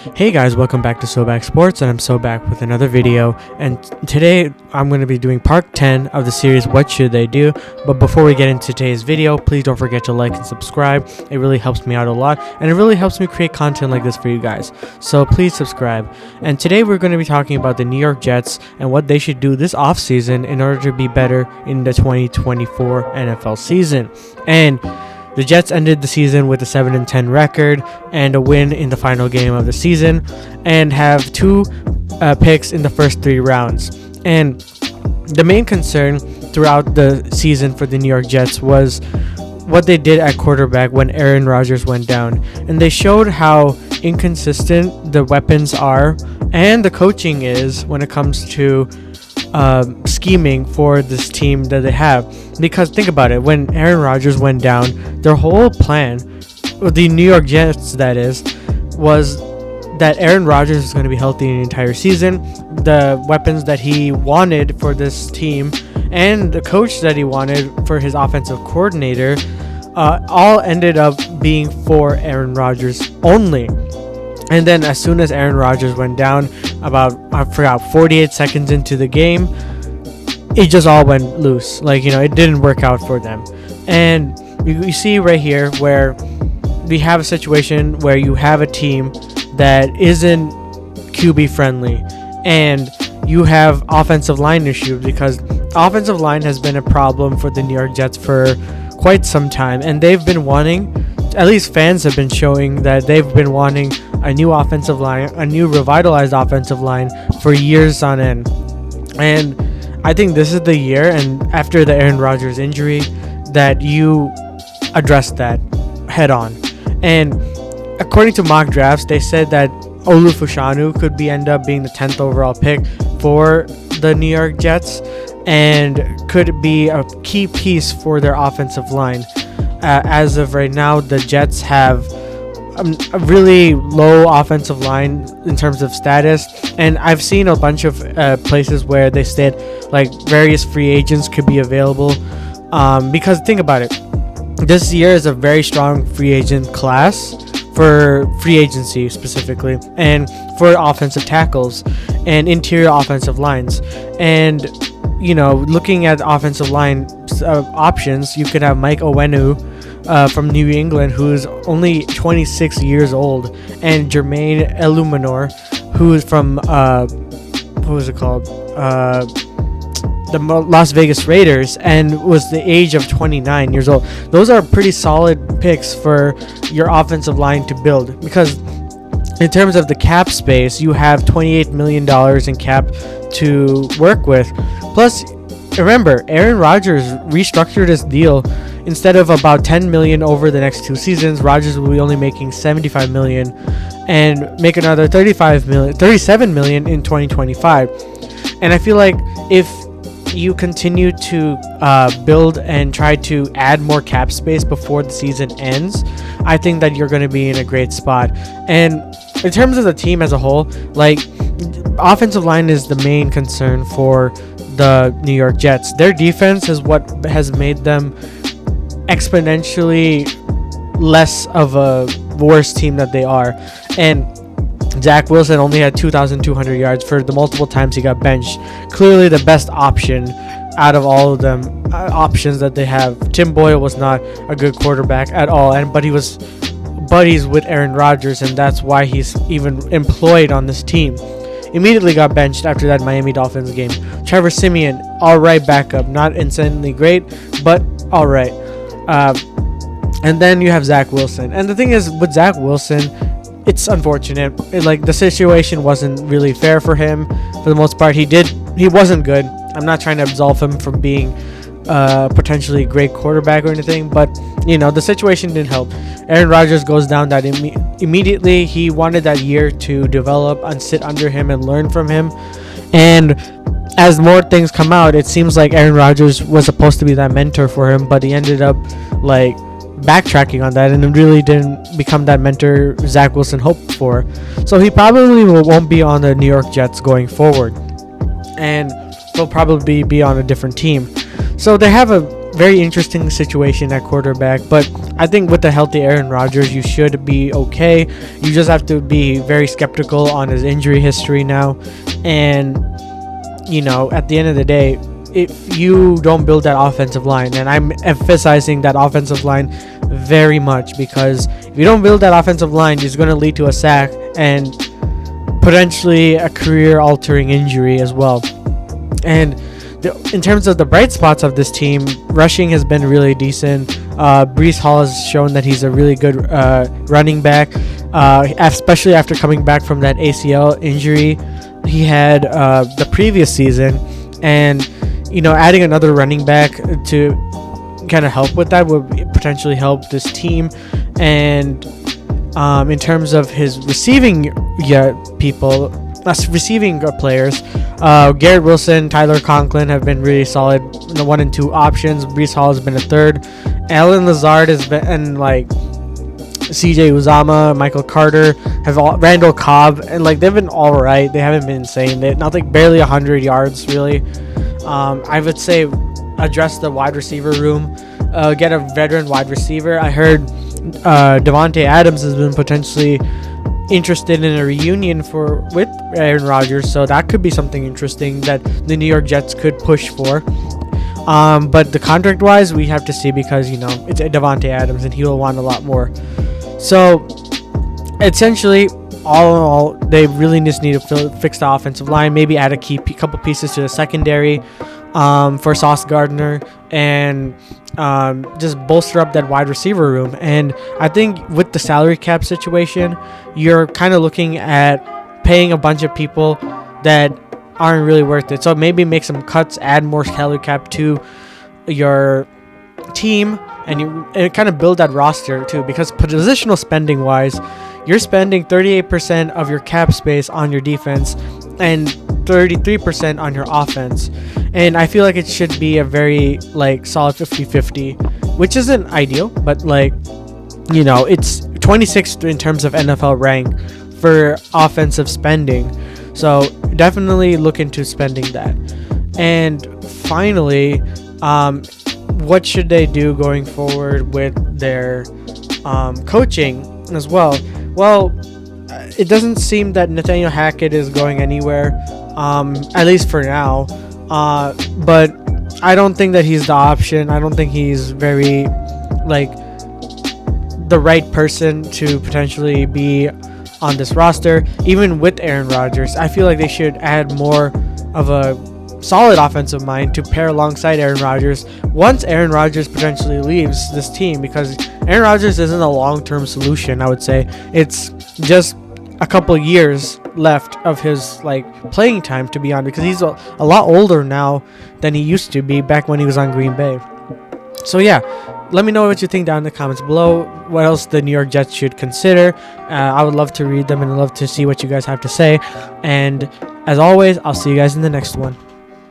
Hey guys, welcome back to Back Sports, and I'm back with another video. And today I'm going to be doing part 10 of the series What Should They Do. But before we get into today's video, please don't forget to like and subscribe. It really helps me out a lot, and it really helps me create content like this for you guys. So please subscribe. And today we're going to be talking about the New York Jets and what they should do this offseason in order to be better in the 2024 NFL season. And the Jets ended the season with a 7-10 record and a win in the final game of the season, and have two picks in the first 3 rounds. And the main concern throughout the season for the New York Jets was what they did at quarterback when Aaron Rodgers went down. And they showed how inconsistent the weapons are and the coaching is when it comes to scheming for this team that they have. Because think about it, when Aaron Rodgers went down, their whole plan, the New York Jets that is, was that Aaron Rodgers is going to be healthy the entire season. The weapons that he wanted for this team and the coach that he wanted for his offensive coordinator all ended up being for Aaron Rodgers only. And then as soon as Aaron Rodgers went down, about 48 seconds into the game, it just all went loose. It didn't work out for them. And you see right here where we have a situation where you have a team that isn't QB friendly, and you have offensive line issues, because offensive line has been a problem for the New York Jets for quite some time, and they've been wanting, at least fans have been showing that they've been wanting a new offensive line, a new revitalized offensive line for years on end. And I think this is the year, and after the Aaron Rodgers injury, that you address that head on. And according to mock drafts, they said that Olufushanu could end up being the 10th overall pick for the New York Jets and could be a key piece for their offensive line. As of right now, the Jets have a really low offensive line in terms of status, and I've seen a bunch of places where they said various free agents could be available, because think about it, this year is a very strong free agent class for free agency specifically, and for offensive tackles and interior offensive lines. And looking at offensive line options, you could have Mike Owenu from New England, who's only 26 years old, and Jermaine Eluemunor, who is from the Las Vegas Raiders, and was the age of 29 years old. Those are pretty solid picks for your offensive line to build, because in terms of the cap space, you have $28 million in cap to work with. Plus, remember, Aaron Rodgers restructured his deal. Instead of about $10 million over the next 2 seasons, Rodgers will be only making $75 million and make another $37 million in 2025. And I feel like if you continue to build and try to add more cap space before the season ends, I think that you're going to be in a great spot. And in terms of the team as a whole, offensive line is the main concern for the New York Jets. Their defense is what has made them exponentially less of a worse team that they are. And Zach Wilson only had 2,200 yards for the multiple times he got benched. Clearly the best option out of all of them options that they have. Tim Boyle was not a good quarterback at all, but he was buddies with Aaron Rodgers, and that's why he's even employed on this team. Immediately got benched after that Miami Dolphins game. Trevor Siemian, alright backup, not insanely great, but alright. And then you have Zach Wilson. And the thing is, with Zach Wilson, it's unfortunate. The situation wasn't really fair for him. For the most part, he wasn't good. I'm not trying to absolve him from being potentially a great quarterback or anything, but the situation didn't help. Aaron Rodgers goes down that immediately. He wanted that year to develop and sit under him and learn from him. And as more things come out, it seems like Aaron Rodgers was supposed to be that mentor for him, but he ended up backtracking on that, and it really didn't become that mentor Zach Wilson hoped for. So he probably won't be on the New York Jets going forward, and he'll probably be on a different team. So they have a very interesting situation at quarterback. But I think with the healthy Aaron Rodgers, you should be okay. You just have to be very skeptical on his injury history now. And, at the end of the day, if you don't build that offensive line, and I'm emphasizing that offensive line very much, because if you don't build that offensive line, it's going to lead to a sack and potentially a career-altering injury as well. And in terms of the bright spots of this team, rushing has been really decent. Breece Hall has shown that he's a really good running back, especially after coming back from that ACL injury he had the previous season. And, adding another running back to kind of help with that would potentially help this team. And in terms of his receiving players, Garrett Wilson, Tyler Conklin have been really solid, 1 and 2 options. Breece Hall has been a third. Alan Lazard has been, and CJ Uzama, Michael Carter, Randall Cobb, and they've been all right. They haven't been insane. Barely 100 yards really. I would say address the wide receiver room, get a veteran wide receiver. I heard Devontae Adams has been potentially interested in a reunion with Aaron Rodgers, so that could be something interesting that the New York Jets could push for. But the contract wise, we have to see, because it's Devontae Adams and he will want a lot more. So essentially, all in all, they really just need to fix the offensive line, maybe add a couple pieces to the secondary for Sauce Gardner, and just bolster up that wide receiver room. And I think with the salary cap situation, you're kind of looking at paying a bunch of people that aren't really worth it. So maybe make some cuts, add more salary cap to your team, and kind of build that roster too, because positional spending wise, you're spending 38% of your cap space on your defense and 33% on your offense. And I feel like it should be a very solid 50-50, which isn't ideal, but it's 26th in terms of NFL rank for offensive spending. So definitely look into spending that. And finally, what should they do going forward with their coaching as well? Well, it doesn't seem that Nathaniel Hackett is going anywhere, at least for now. But I don't think that he's the option. I don't think he's very the right person to potentially be on this roster. Even with Aaron Rodgers, I feel like they should add more of a solid offensive mind to pair alongside Aaron Rodgers once Aaron Rodgers potentially leaves this team, because Aaron Rodgers isn't a long-term solution. I would say it's just a couple years left of his playing time, to be honest, because he's a lot older now than he used to be back when he was on Green Bay. So yeah, let me know what you think down in the comments below. What else the New York Jets should consider. I would love to read them and love to see what you guys have to say. And as always, I'll see you guys in the next one.